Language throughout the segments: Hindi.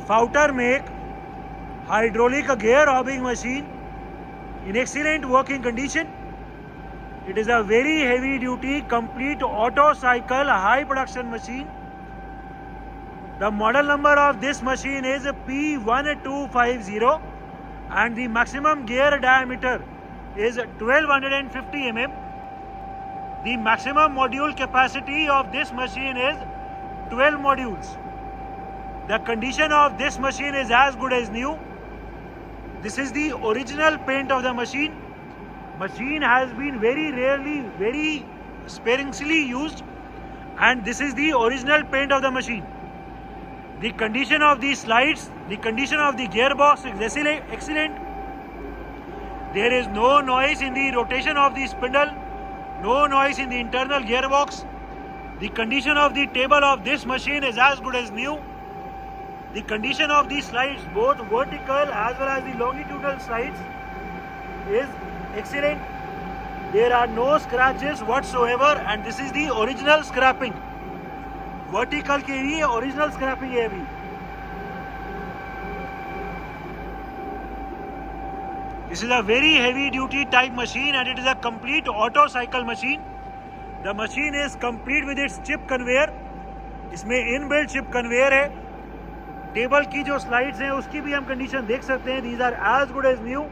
Fouter make hydraulic gear hobbing machine in excellent working condition. It is a very heavy duty complete auto cycle high production machine. The model number of this machine is P1250 and the maximum gear diameter is 1250 mm. The maximum module capacity of this machine is 12 modules. The condition of this machine is as good as new. This is the original paint of the machine. Machine has been very rarely, very sparingly used, and this is the original paint of the machine. The condition of the slides, the condition of the gearbox is excellent. There is no noise in the rotation of the spindle, no noise in the internal gearbox. The condition of the table of this machine is as good as new. The condition of the slides, both vertical as well as the longitudinal slides, is excellent. There are no scratches whatsoever, and this is the original scrapping. Vertical के लिए original scrapping है अभी. This is a very heavy duty type machine and it is a complete auto cycle machine. The machine is complete with its chip conveyor. इसमें inbuilt chip conveyor है. टेबल की जो स्लाइड्स हैं उसकी भी हम कंडीशन देख सकते हैं. These are as good as new.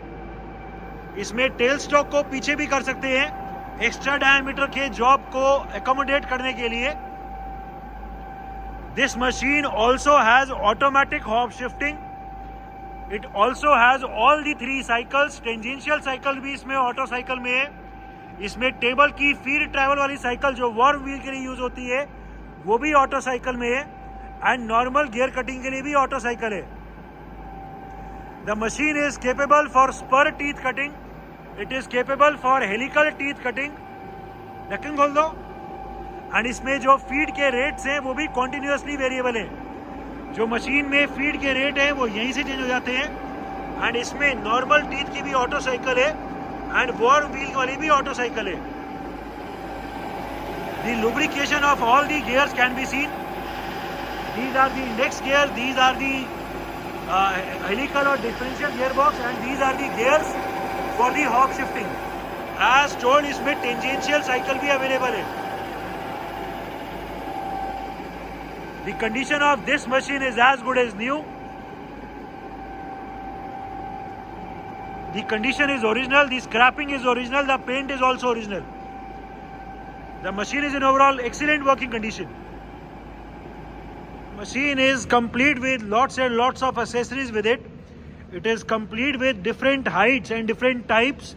इसमें टेल स्टॉक को पीछे भी कर सकते हैं एक्स्ट्रा डायमीटर के जॉब को एकोमोडेट करने के लिए. This machine also has automatic hob shifting. It also has all the 3 cycles. Tangential cycle भी इसमें ऑटो साइकिल में है. इसमें टेबल की फीड ट्रैवल वाली साइकिल जो वर्म व्हील के लिए यूज होती है वो भी ऑटो साइकिल में है, एंड नॉर्मल गियर कटिंग के लिए भी ऑटो साइकिल है. The machine is capable for spur teeth cutting. It is capable for helical teeth cutting. ढक्कन खोल दो. एंड इसमें जो फीड के रेट्स हैं वो भी कॉन्टिन्यूसली वेरिएबल है. जो मशीन में फीड के रेट हैं वो यहीं से चेंज हो जाते हैं. एंड इसमें नॉर्मल टीथ की भी ऑटो साइकिल है एंड वर्म व्हील वाली भी ऑटो साइकिल है. The lubrication of all the gears can be scene. These are the index gears, these are the helical or differential gearbox, and these are the gears for the hop shifting. As told, इसमें tangential cycle भी available है. The condition of this machine is as good as new. The condition is original, the scrapping is original, the paint is also original. The machine is in overall excellent working condition. Machine is complete with lots and lots of accessories with it. It is complete with different heights and different types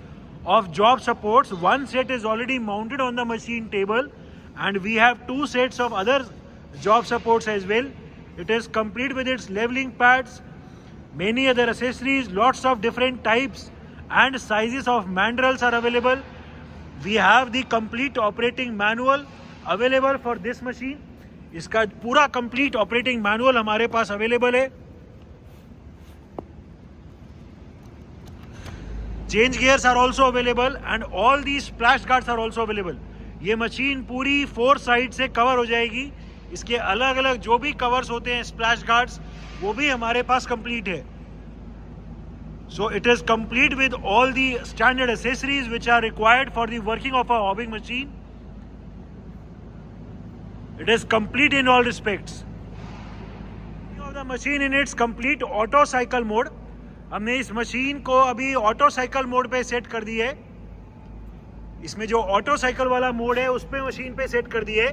of job supports. One set is already mounted on the machine table and we have 2 sets of other job supports as well. It is complete with its leveling pads, many other accessories, lots of different types and sizes of mandrels are available. We have the complete operating manual available for this machine. इसका पूरा कंप्लीट ऑपरेटिंग मैनुअल हमारे पास अवेलेबल है. Change gears are also available and all the splash guards are also available. ये मशीन पूरी 4 साइड से कवर हो जाएगी. इसके अलग अलग जो भी कवर्स होते हैं स्प्लैश गार्ड्स वो भी हमारे पास कंप्लीट है. So it is complete with all the standard accessories which are required for the working of a hobbing machine. It is complete in all respects. Of the machine in its complete auto cycle mode. हमने इस मशीन को अभी ऑटो साइकिल मोड पे सेट कर दी है. इसमें जो ऑटो साइकिल वाला मोड है उस पे मशीन पे सेट कर दी है.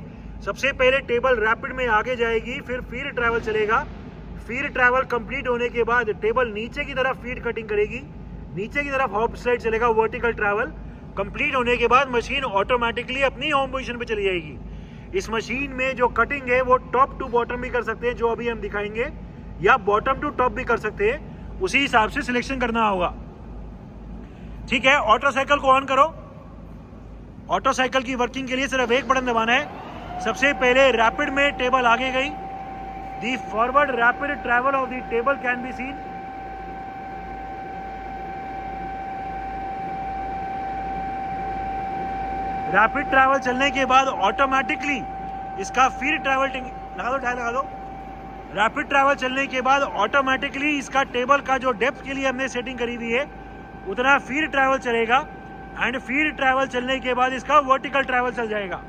सबसे पहले टेबल रैपिड में आगे जाएगी, फिर फीड ट्रैवल चलेगा. फीड ट्रैवल कंप्लीट होने के बाद टेबल नीचे की तरफ फीड कटिंग करेगी, नीचे की तरफ हॉप स्लाइड चलेगा. वर्टिकल ट्रैवल कंप्लीट होने के बाद मशीन ऑटोमेटिकली अपनी होम पोजीशन पे चली जाएगी. इस मशीन में जो कटिंग है वो टॉप टू बॉटम भी कर सकते हैं जो अभी हम दिखाएंगे, या बॉटम टू टॉप भी कर सकते हैं. उसी हिसाब से सिलेक्शन करना होगा. ठीक है, ऑटो साइकिल को ऑन करो. ऑटो साइकिल की वर्किंग के लिए सिर्फ एक बटन दबाना है. सबसे पहले रैपिड में टेबल आगे गई. The forward rapid travel of the table can be seen. Rapid travel चलने के बाद ऑटोमेटिकली इसका फीड ट्रैवल लगा दो. रैपिड ट्रैवल चलने के बाद ऑटोमेटिकली इसका टेबल का जो डेप्थ के लिए हमने सेटिंग करी हुई है उतना फीड ट्रैवल चलेगा, एंड फीड ट्रैवल चलने के बाद इसका वर्टिकल ट्रैवल चल जाएगा।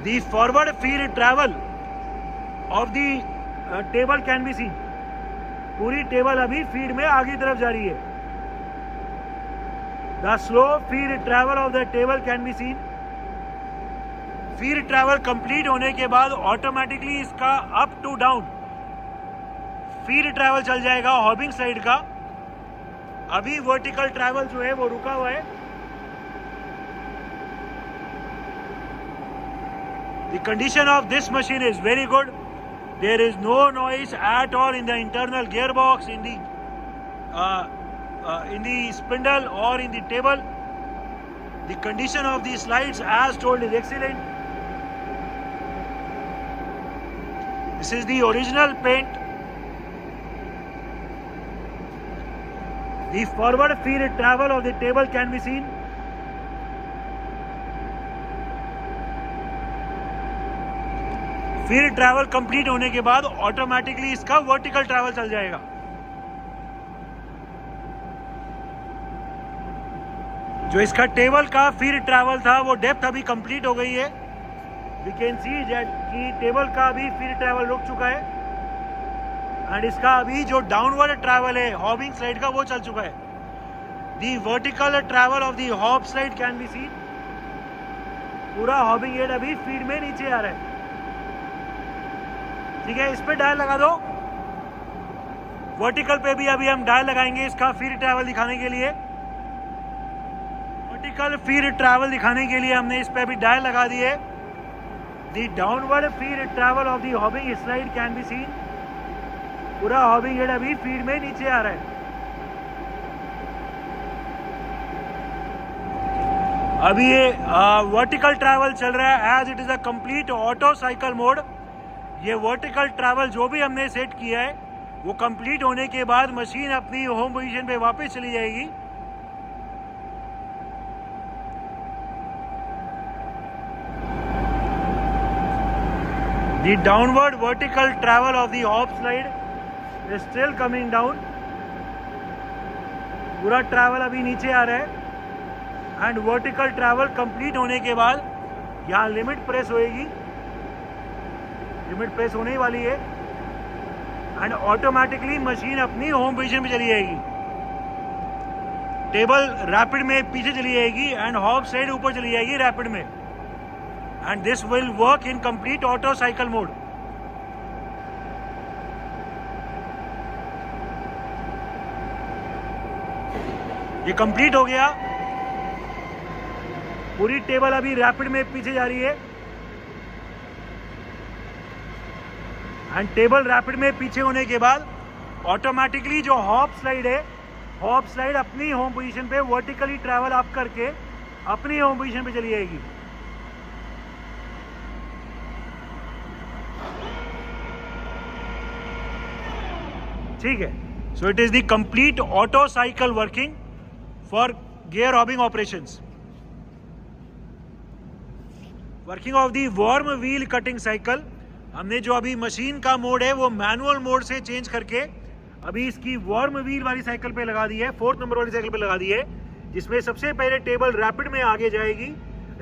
The forward feed travel of the table can be seen. पूरी टेबल अभी फीड में आगे तरफ जा रही है। The slow feed travel of the table can be seen. Feed travel complete होने के बाद ऑटोमेटिकली इसका up to down feed travel चल जाएगा हॉबिंग साइड का। अभी वर्टिकल ट्रैवल जो है वो रुका हुआ है। The condition of this machine is very good. There is no noise at all in the internal gear box, in the spindle और in the table. The condition of the slides as told is excellent. This is the original paint. The forward feed travel of the table can be seen. Feed travel complete होने के बाद ऑटोमेटिकली इसका वर्टिकल ट्रैवल चल जाएगा। जो इसका टेबल का फीड ट्रैवल था वो डेप्थ अभी कंप्लीट हो गई है। वी कैन सी कि टेबल का भी फीड ट्रैवल रुक चुका है, एंड इसका अभी जो डाउनवर्ड ट्रैवल है हॉबिंग स्लाइड का वो चल चुका है। दी vertical travel of the hob slide can be seen. पूरा हॉबिंग हेड अभी फीड में नीचे आ रहा है। ठीक है, इस पे डायल लगा दो। वर्टिकल पे भी अभी हम डायल लगाएंगे इसका फीड ट्रैवल दिखाने के लिए। वर्टिकल फीड ट्रैवल दिखाने के लिए हमने इस पे अभी डायल लगा दिए। The downward feed travel of the hobbing slide can be seen. पूरा हॉबिंग हेड अभी फीड में नीचे आ रहा है। अभी ये वर्टिकल ट्रैवल चल रहा है as it is a complete auto cycle mode. ये वर्टिकल ट्रैवल जो भी हमने सेट किया है वो कंप्लीट होने के बाद मशीन अपनी होम पोजीशन पे वापस चली जाएगी। The downward vertical travel of the hob slide is still coming down। पूरा ट्रैवल अभी नीचे आ रहा है, एंड वर्टिकल ट्रैवल कंप्लीट होने के बाद यहाँ लिमिट प्रेस होएगी। लिमिट प्रेस होने वाली है, एंड ऑटोमेटिकली मशीन अपनी होम पोजीशन पे चली जाएगी। टेबल रैपिड में पीछे चली जाएगी एंड हॉब साइड ऊपर चली जाएगी रैपिड में, and this will work in complete auto cycle mode. ये कंप्लीट हो गया। पूरी टेबल अभी रैपिड में पीछे जा रही है, एंड टेबल रैपिड में पीछे होने के बाद ऑटोमेटिकली जो हॉब स्लाइड है, हॉब स्लाइड अपनी होम पोजीशन पे वर्टिकली ट्रैवल अप करके अपनी होम पोजीशन पे चली जाएगी। ठीक है, so it is the complete auto cycle working for gear hobbing operations. Working of the warm wheel cutting cycle. हमने जो अभी मशीन का मोड है वो मैनुअल मोड से चेंज करके अभी इसकी वॉर्म व्हील वाली साइकिल पे लगा दी है, 4th नंबर वाली साइकिल पे लगा दी है, जिसमें सबसे पहले टेबल रैपिड में आगे जाएगी।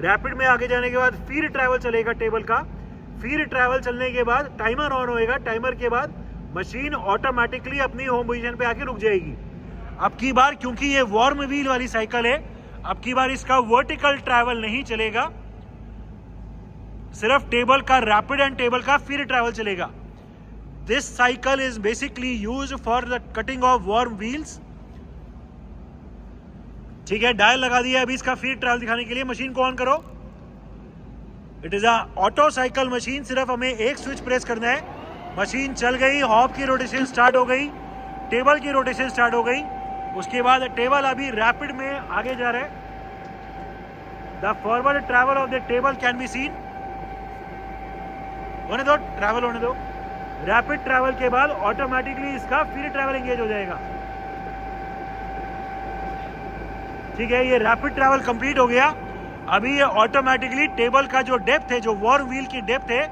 रैपिड में आगे जाने के बाद फीड ट्रैवल चलेगा टेबल का। फीड ट्रैवल चलने के बाद टाइमर ऑन होएगा। टाइमर के बाद मशीन ऑटोमेटिकली अपनी होम पोजीशन पे आके रुक जाएगी। अब की बार क्योंकि ये वॉर्म व्हील वाली साइकिल है, अब की बार इसका वर्टिकल ट्रैवल नहीं चलेगा, सिर्फ टेबल का रैपिड एंड टेबल का फीड ट्रैवल चलेगा। This cycle is basically used for the cutting of worm wheels. ठीक है, डायल लगा दिया। अभी इसका फीड ट्रैवल दिखाने के लिए मशीन को ऑन करो। It is a auto cycle machine. सिर्फ हमें एक स्विच प्रेस करना है, मशीन चल गई, हॉब की रोटेशन स्टार्ट हो गई, टेबल की रोटेशन स्टार्ट हो गई। उसके बाद टेबल अभी रैपिड में आगे जा रहा है। The forward travel of the table can be scene. होने दो, ट्रैवल होने दो। रैपिड ट्रैवल के बाद ऑटोमेटिकली इसका फीड ट्रैवल एंगेज हो जाएगा। ठीक है, ये रैपिड ट्रैवल कंप्लीट हो गया। अभी ये ऑटोमेटिकली टेबल का जो डेप्थ है, जो वॉर्म व्हील की डेप्थ है,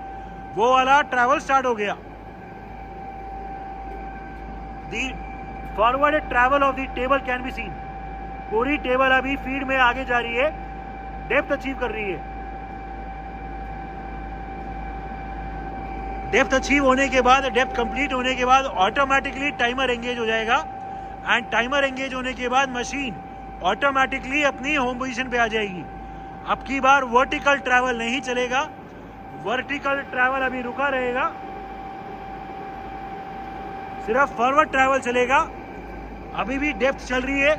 वो वाला ट्रैवल स्टार्ट हो गया। The forward travel of the table can be seen. पूरी टेबल अभी फीड में आगे जा रही है, डेप्थ अचीव कर रही है। डेप्थ अचीव होने के बाद, डेप्थ कंप्लीट होने के बाद ऑटोमेटिकली टाइमर एंगेज हो जाएगा एंड टाइमर एंगेज होने के बाद मशीन ऑटोमेटिकली अपनी होम पोजीशन पे आ जाएगी। अब की बार वर्टिकल ट्रैवल नहीं चलेगा, वर्टिकल ट्रैवल अभी रुका रहेगा, सिर्फ फॉरवर्ड ट्रैवल चलेगा। अभी भी डेप्थ चल रही है।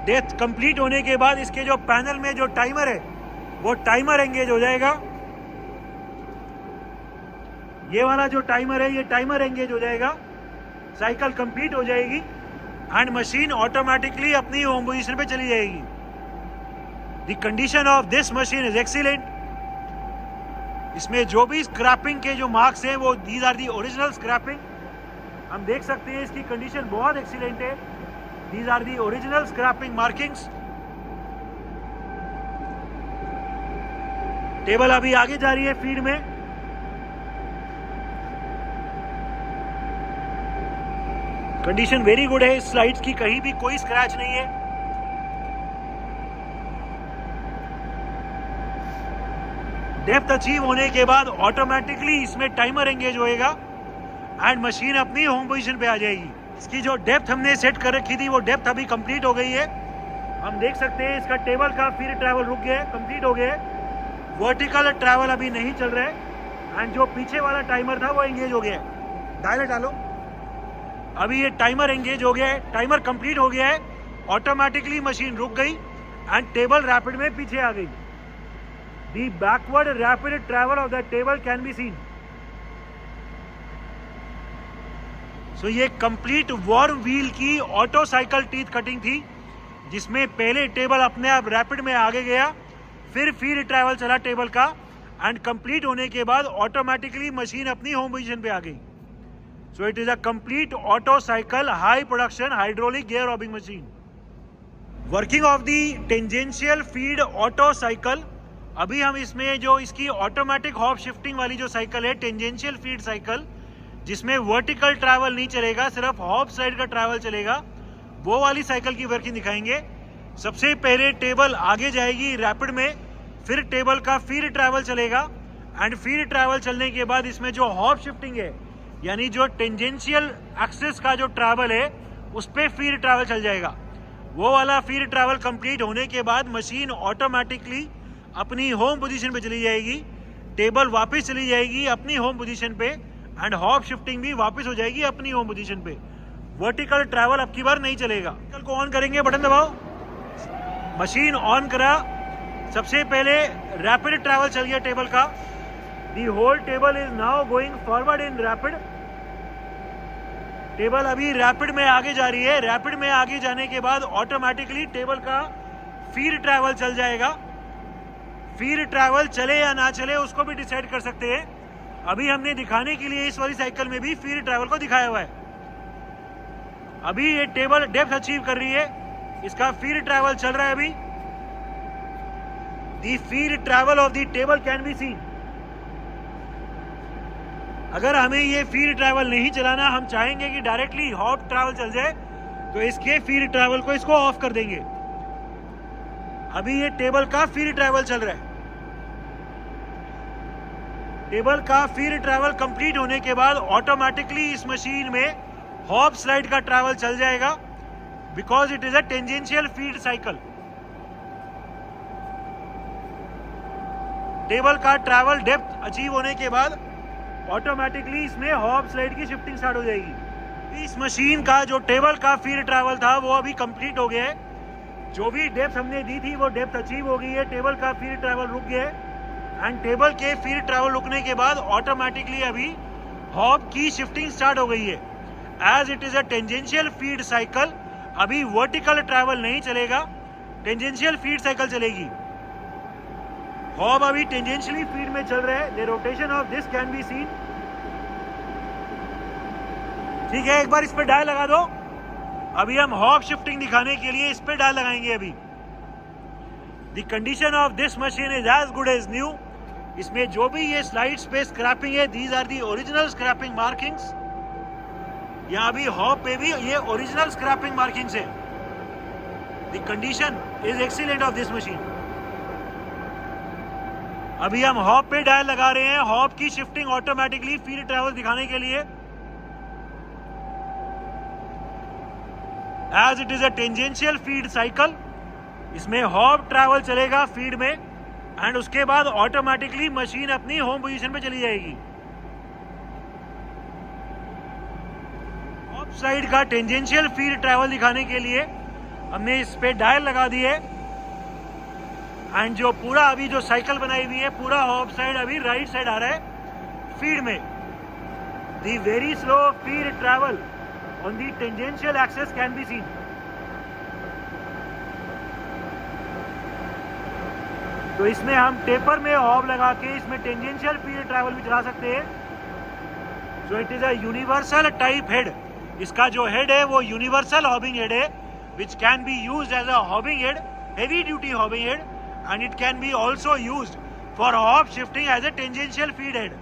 डेप्थ कंप्लीट होने के बाद इसके जो पैनल में जो टाइमर है, वो टाइमर एंगेज हो जाएगा। ये वाला जो टाइमर है, ये टाइमर एंगेज हो जाएगा, साइकिल कंप्लीट हो जाएगी एंड मशीन ऑटोमेटिकली अपनी होम पोजीशन पे चली जाएगी। The condition of this machine is excellent. इसमें जो भी स्क्रैपिंग के जो मार्क्स हैं, वो these are the original scraping. हम देख सकते हैं इसकी कंडीशन बहुत एक्सीलेंट है। These are the original scraping markings. Table अभी आगे जा रही है फीड में। कंडीशन वेरी गुड है इस स्लाइड्स की, कहीं भी कोई स्क्रैच नहीं है। डेप्थ अचीव होने के बाद ऑटोमेटिकली इसमें टाइमर एंगेज होएगा एंड मशीन अपनी होम पोजीशन पे आ जाएगी। इसकी जो डेप्थ हमने सेट कर रखी थी, वो डेप्थ अभी कंप्लीट हो गई है। हम देख सकते हैं इसका टेबल का फीड ट्रैवल रुक गया है, कंप्लीट हो गया है। वर्टिकल ट्रैवल अभी नहीं चल रहा है एंड जो पीछे वाला टाइमर था वो एंगेज हो गया है। डायलर डालो। अभी ये टाइमर एंगेज हो गया है, टाइमर कंप्लीट हो गया है। ऑटोमेटिकली मशीन रुक गई एंड टेबल रैपिड में पीछे आ गई। The backward rapid travel of the table can be seen. So ये कंप्लीट वॉर्म व्हील की ऑटो साइकिल टीथ कटिंग थी, जिसमें पहले टेबल अपने आप रैपिड में आगे गया, फिर ट्रैवल चला टेबल का एंड कंप्लीट होने के बाद ऑटोमेटिकली मशीन अपनी होम पोजीशन पे आ गई। So it is a complete auto cycle high production hydraulic gear robbing machine. Working of the tangential feed auto cycle। अभी हम इसमें जो इसकी ऑटोमेटिक हॉप शिफ्टिंग वाली जो साइकिल है, टेंजेंशियल फीड साइकिल, जिसमें वर्टिकल ट्रैवल नहीं चलेगा, सिर्फ हॉप साइड का ट्रैवल चलेगा, वो वाली साइकिल की वर्किंग दिखाएंगे। सबसे पहले टेबल आगे जाएगी रैपिड में, फिर टेबल का फीड ट्रैवल चलेगा एंड फीड ट्रैवल चलने के बाद इसमें जो हॉप शिफ्टिंग है, यानी जो टेंजेंशियल एक्सिस का जो ट्रैवल है, उस पे फीड ट्रैवल चल जाएगा। वो वाला फीड ट्रैवल कंप्लीट होने के बाद मशीन ऑटोमेटिकली अपनी होम पोजीशन पे चली जाएगी, टेबल वापस चली जाएगी अपनी होम पोजीशन पे एंड हॉप शिफ्टिंग भी वापस हो जाएगी अपनी होम पोजीशन पे। वर्टिकल ट्रैवल अब की बार नहीं चलेगा। साइकिल को ऑन करेंगे, बटन दबाओ, मशीन ऑन करा। सबसे पहले रैपिड ट्रैवल चल गया टेबल का। The whole table is now going forward in rapid। Table अभी रैपिड में आगे जा रही है। रैपिड में आगे जाने के बाद ऑटोमेटिकली टेबल का फीड ट्रैवल चल जाएगा। फीड ट्रैवल चले या ना चले उसको भी डिसाइड कर सकते हैं। अभी हमने दिखाने के लिए इस वाली साइकिल में भी फीड ट्रैवल को दिखाया हुआ है। अभी ये टेबल डेप्थ अचीव कर रही है, इसका फीड ट्रैवल चल रहा है। अभी the feed travel of the table can be scene. अगर हमें ये फीड ट्रैवल नहीं चलाना, हम चाहेंगे कि डायरेक्टली हॉप ट्रैवल चल जाए, तो इसके फीड ट्रैवल को इसको ऑफ कर देंगे। अभी ये टेबल का फीड ट्रैवल चल रहा है। टेबल का फीड ट्रैवल कंप्लीट होने के बाद ऑटोमेटिकली इस मशीन में हॉप स्लाइड का ट्रैवल चल जाएगा, because it is a tangential feed cycle. Table का ट्रैवल डेप्थ अचीव होने के बाद ऑटोमेटिकली इसमें हॉप स्लाइड की शिफ्टिंग स्टार्ट हो जाएगी। इस मशीन का जो टेबल का फीड ट्रैवल था, वो अभी कंप्लीट हो गया है। जो भी डेप्थ हमने दी थी, वो डेप्थ अचीव हो गई है। टेबल का फीड ट्रैवल रुक गया है एंड टेबल के फीड ट्रैवल रुकने के बाद ऑटोमेटिकली अभी हॉप की शिफ्टिंग स्टार्ट हो गई है। As it is a tangential feed cycle, अभी वर्टिकल ट्रैवल नहीं चलेगा, टेंजेंशियल फीड साइकिल चलेगी। हॉब अभी टेंजेंशियली फीड में चल रहा है। The rotation of this can be seen. ठीक है, एक बार इस पे डायल लगा दो। अभी हम हॉब शिफ्टिंग दिखाने के लिए इस पे डायल लगाएंगे अभी। The condition of this machine is as good as new. इसमें जो भी ये स्लाइड पे स्क्रैपिंग है, these are the original scraping markings. यहाँ भी हॉब पे भी ये ओरिजिनल स्क्रैपिंग मार्किंग्स है। The condition is excellent of this machine. अभी हम हॉब पे डायल लगा रहे हैं, हॉब की शिफ्टिंग ऑटोमेटिकली फीड ट्रैवल दिखाने के लिए। As it is a tangential feed cycle, इसमें हॉब ट्रैवल चलेगा फीड में एंड उसके बाद ऑटोमेटिकली मशीन अपनी होम पोजीशन पे चली जाएगी। हॉब साइड का टेंजेंशियल फीड ट्रैवल दिखाने के लिए हमने इस पे डायल लगा दी है एंड जो पूरा अभी जो साइकिल बनाई हुई है, पूरा हॉब साइड अभी राइट साइड आ रहा है फीड में। The very slow feed travel on the tangential axis can be seen. तो इसमें हम टेपर में हॉब लगा के इसमें टेंजेंशियल फीड ट्रैवल भी चला सकते हैं। So it is a universal type head. इसका जो हेड है वो यूनिवर्सल हॉबिंग हेड है, which can be used as a hobbing head, heavy duty hobbing head, and it can be also used for hob shifting as a tangential feed head.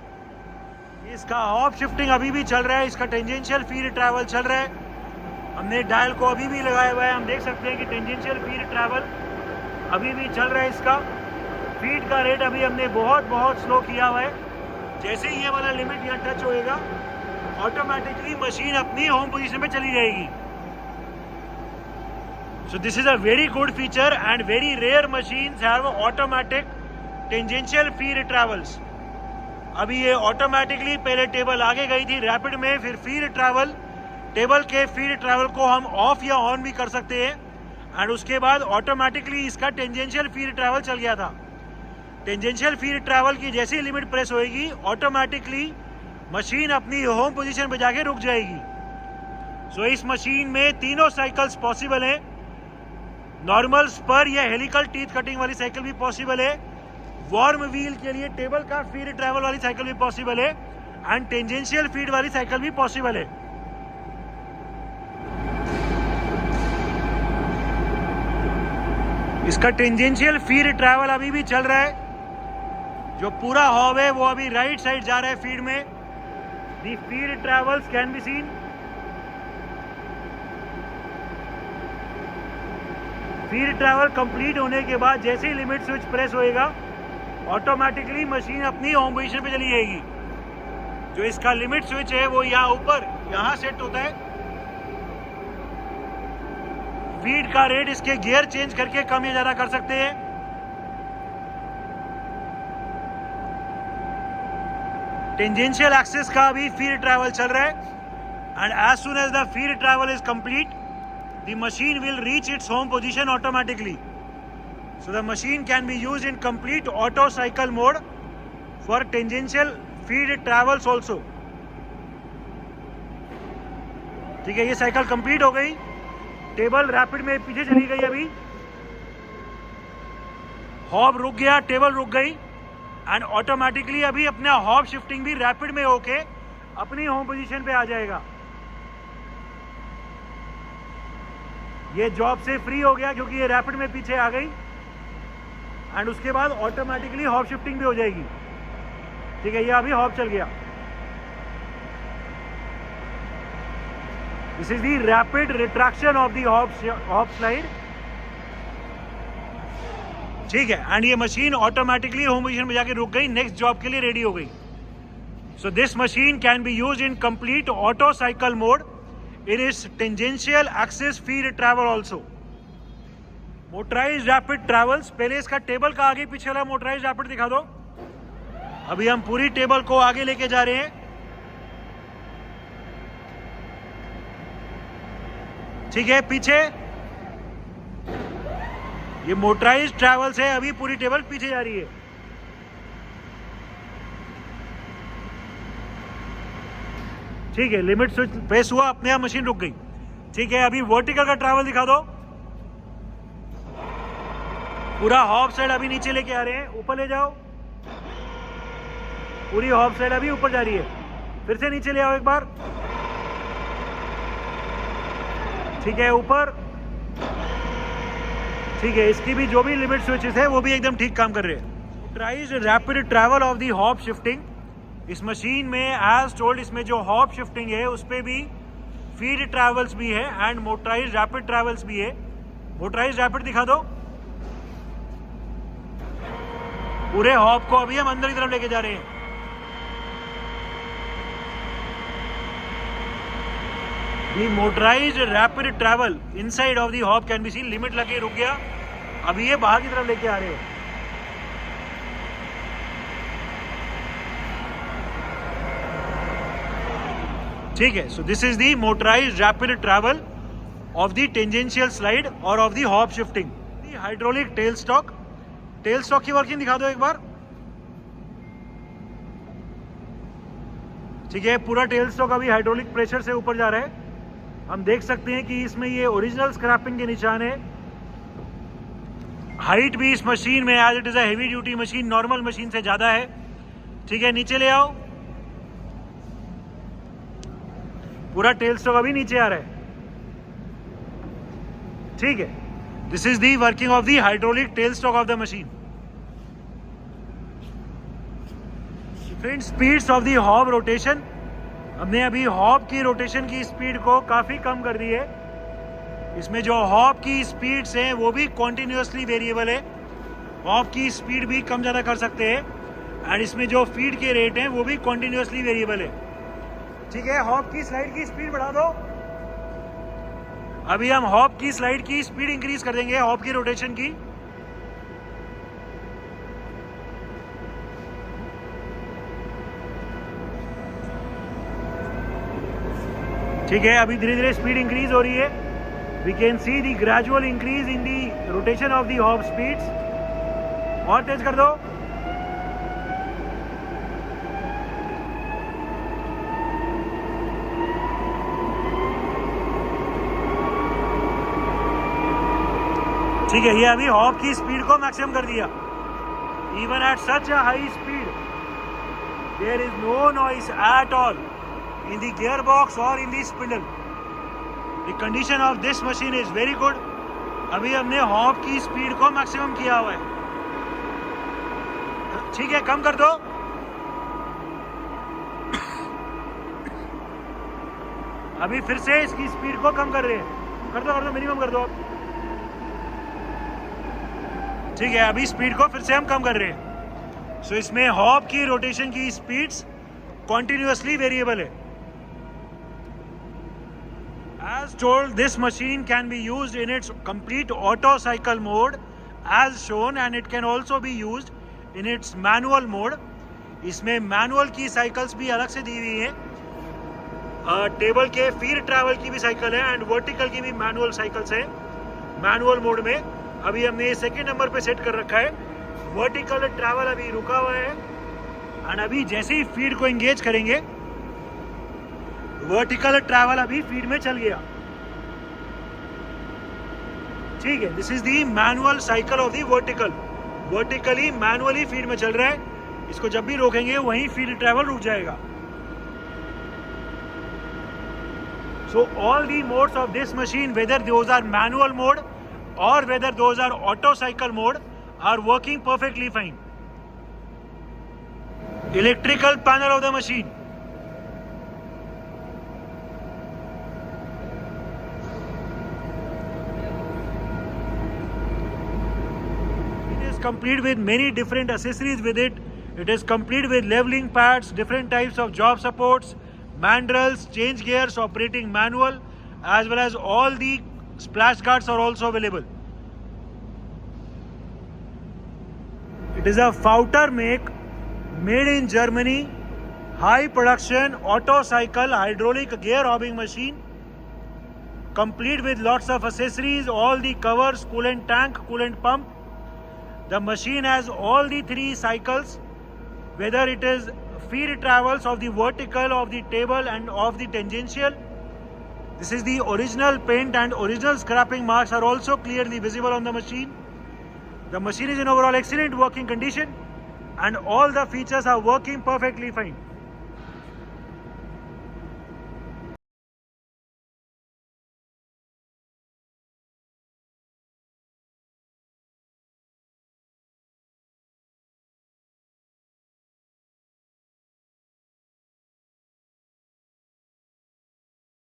इसका हॉब शिफ्टिंग अभी भी चल रहा है, इसका टेंजेंशियल फीड ट्रैवल चल रहा है। हमने डायल को अभी भी लगाया हुआ है, हम देख सकते हैं कि टेंजेंशियल फीड ट्रैवल अभी भी चल रहा है। इसका फीड का रेट अभी हमने बहुत स्लो किया हुआ है। जैसे ही ये वाला लिमिट यहाँ टच होएगा, ऑटोमेटिकली मशीन अपनी होम पोजीशन पे चली जाएगी। So this is a very good feature and very rare machines have automatic tangential feed travels. अभी ये ऑटोमेटिकली पहले टेबल आगे गई थी रैपिड में, फिर फीड ट्रैवल, टेबल के फीड ट्रैवल को हम ऑफ या ऑन भी कर सकते हैं एंड उसके बाद ऑटोमेटिकली इसका टेंजेंशियल फीड ट्रैवल चल गया था। टेंजेंशियल फीड ट्रैवल की जैसी लिमिट प्रेस होएगी, ऑटोमेटिकली मशीन अपनी होम पोजीशन पे जाके रुक जाएगी। सो इस मशीन में तीनों साइकिल्स पॉसिबल है। नॉर्मल स्पर या हेलिकल टीथ कटिंग वाली साइकिल भी पॉसिबल है, वॉर्म व्हील के लिए टेबल का फीड ट्रैवल वाली साइकिल भी पॉसिबल है एंड टेंजेंशियल फीड वाली साइकिल भी पॉसिबल है। इसका टेंजेंशियल फीड ट्रैवल अभी भी चल रहा है। जो पूरा हॉब है वो अभी राइट साइड जा रहा है फीड में। The feed travels can be seen. Feed travel complete होने के बाद जैसे ही लिमिट स्विच प्रेस होएगा, ऑटोमेटिकली मशीन अपनी होम पोजीशन पे चली जाएगी। जो इसका लिमिट स्विच है वो यहाँ ऊपर यहाँ सेट होता है। फीड का रेट इसके गियर चेंज करके कम या ज्यादा कर सकते हैं। टेंजेंशियल एक्सिस का भी फीड ट्रैवल चल रहा है and as soon as the feed travel is complete, the machine will reach its home position automatically. So the machine can be used in complete auto cycle mode for tangential feed travels also. ठीक है, ये साइकिल कंप्लीट हो गई। टेबल रैपिड में पीछे चली गई, अभी हॉब रुक गया, टेबल रुक गई एंड ऑटोमेटिकली अभी अपना हॉब शिफ्टिंग भी रैपिड में होके अपनी होम पोजीशन पे आ जाएगा। ये जॉब से फ्री हो गया क्योंकि ये रैपिड में पीछे आ गई एंड उसके बाद ऑटोमेटिकली हॉब शिफ्टिंग भी हो जाएगी। ठीक है, ये अभी हॉब चल गया। This is the rapid retraction of the hob slide. ठीक है, एंड ये मशीन ऑटोमेटिकली होम पोजीशन में जाके रुक गई, नेक्स्ट जॉब के लिए रेडी हो गई। So this machine can be used in complete auto cycle mode. It is tangential axis feed travel also. Motorise rapid travels. पहले इसका टेबल का आगे पीछे वाला मोटराइज रैपिड दिखा दो। अभी हम पूरी टेबल को आगे लेके जा रहे हैं। ठीक है, पीछे ये मोटराइज ट्रैवल्स है, अभी पूरी टेबल पीछे जा रही है। ठीक है, लिमिट स्विच प्रेस हुआ, अपने आप मशीन रुक गई। ठीक है, अभी वर्टिकल का ट्रैवल दिखा दो। पूरा हॉब साइड अभी नीचे लेके आ रहे हैं, ऊपर ले जाओ। पूरी हॉब साइड अभी ऊपर जा रही है, फिर से नीचे ले आओ एक बार। ठीक है, ऊपर ठीक है, इसकी भी जो भी लिमिट स्विचेस है वो भी एकदम ठीक काम कर रहे हैं। Motorised rapid travel of the hop shifting. इस मशीन में एज टोल्ड इसमें जो हॉप शिफ्टिंग है उस पर भी फीड ट्रैवल्स भी है एंड मोटराइज्ड रैपिड ट्रैवल्स भी है। मोटराइज्ड रैपिड दिखा दो। पूरे हॉप को अभी हम अंदर की तरफ लेके जा रहे हैं। The motorized rapid travel inside of the hop can be seen। Limit लगे रुक गया, अभी ये बाहर की तरफ लेके आ रहे हैं। ठीक है, so this is the motorised rapid travel of the tangential slide और of the hob shifting. The hydraulic tail stock. Tail stock की वर्किंग दिखा दो एक बार। ठीक है, पूरा टेल स्टॉक अभी हाइड्रोलिक प्रेशर से ऊपर जा रहा है। हम देख सकते हैं कि इसमें ये ओरिजिनल स्क्रैपिंग के निशान है। हाइट भी इस मशीन में as it is a heavy duty machine normal machine से ज्यादा है। ठीक है, नीचे ले आओ। पूरा टेल स्टॉक अभी नीचे आ रहा है। ठीक है, this is the working of the hydraulic tail stock of the machine. Different speeds of the hob rotation. हमने अभी हॉब की रोटेशन की स्पीड को काफी कम कर दी है। इसमें जो हॉब की स्पीड्स हैं वो भी कॉन्टिन्यूसली वेरिएबल है। हॉब की स्पीड भी कम ज्यादा कर सकते हैं एंड इसमें जो फीड के रेट हैं वो भी कॉन्टिन्यूसली वेरिएबल है। ठीक है, हॉब की स्लाइड की स्पीड बढ़ा दो। अभी हम हॉब की स्लाइड की स्पीड इंक्रीज कर देंगे, हॉब की रोटेशन की। ठीक है, अभी धीरे धीरे स्पीड इंक्रीज हो रही है। We can see the gradual increase in the rotation of the hob speeds. और तेज कर दो। ठीक है, ये अभी हॉब की स्पीड को मैक्सिमम कर दिया। Even at such a high speed there is no noise at all in the gearbox or in the spindle। The condition of this machine is very good। अभी हमने हॉब की स्पीड को मैक्सिमम किया हुआ है। ठीक है, कम कर दो। अभी फिर से इसकी स्पीड को कम कर रहे हैं। कर दो मिनिमम कर दो। ठीक है, अभी स्पीड को फिर से हम कम कर रहे हैं। सो इसमें हॉब की रोटेशन की स्पीड्स कॉन्टिन्यूसली वेरिएबल है। As told, this machine can be used in its complete auto cycle mode as shown and it can also be used in its manual mode। इसमें मैनुअल की साइकिल्स भी अलग से दी हुई हैं। टेबल के फीड ट्रैवल की भी साइकिल है एंड वर्टिकल की भी मैनुअल साइकिल्स है। मैनुअल मोड में अभी हमने सेकंड नंबर पे सेट कर रखा है। वर्टिकल ट्रैवल अभी रुका हुआ है एंड अभी जैसे ही फीड को एंगेज करेंगे वर्टिकल ट्रैवल अभी फीड में चल गया। ठीक है, this is the manual cycle of the vertical. Vertically manually feed में चल रहा है। इसको जब भी रोकेंगे वहीं फीड ट्रैवल रुक जाएगा। So all the modes of this machine whether those are manual mode और whether those are auto cycle mode are working perfectly fine. Electrical panel of the machine. Complete with many different accessories with it. It is complete with leveling pads, different types of job supports, mandrels, change gears, operating manual, as well as all the splash guards are also available. It is a Fauter make, made in Germany, high production auto cycle hydraulic gear hobbing machine, complete with lots of accessories, all the covers, coolant tank, coolant pump. The machine has all the three cycles, whether it is feed travels of the vertical, of the table and of the tangential. This is the original paint and original scrapping marks are also clearly visible on the machine. The machine is in overall excellent working condition and all the features are working perfectly fine.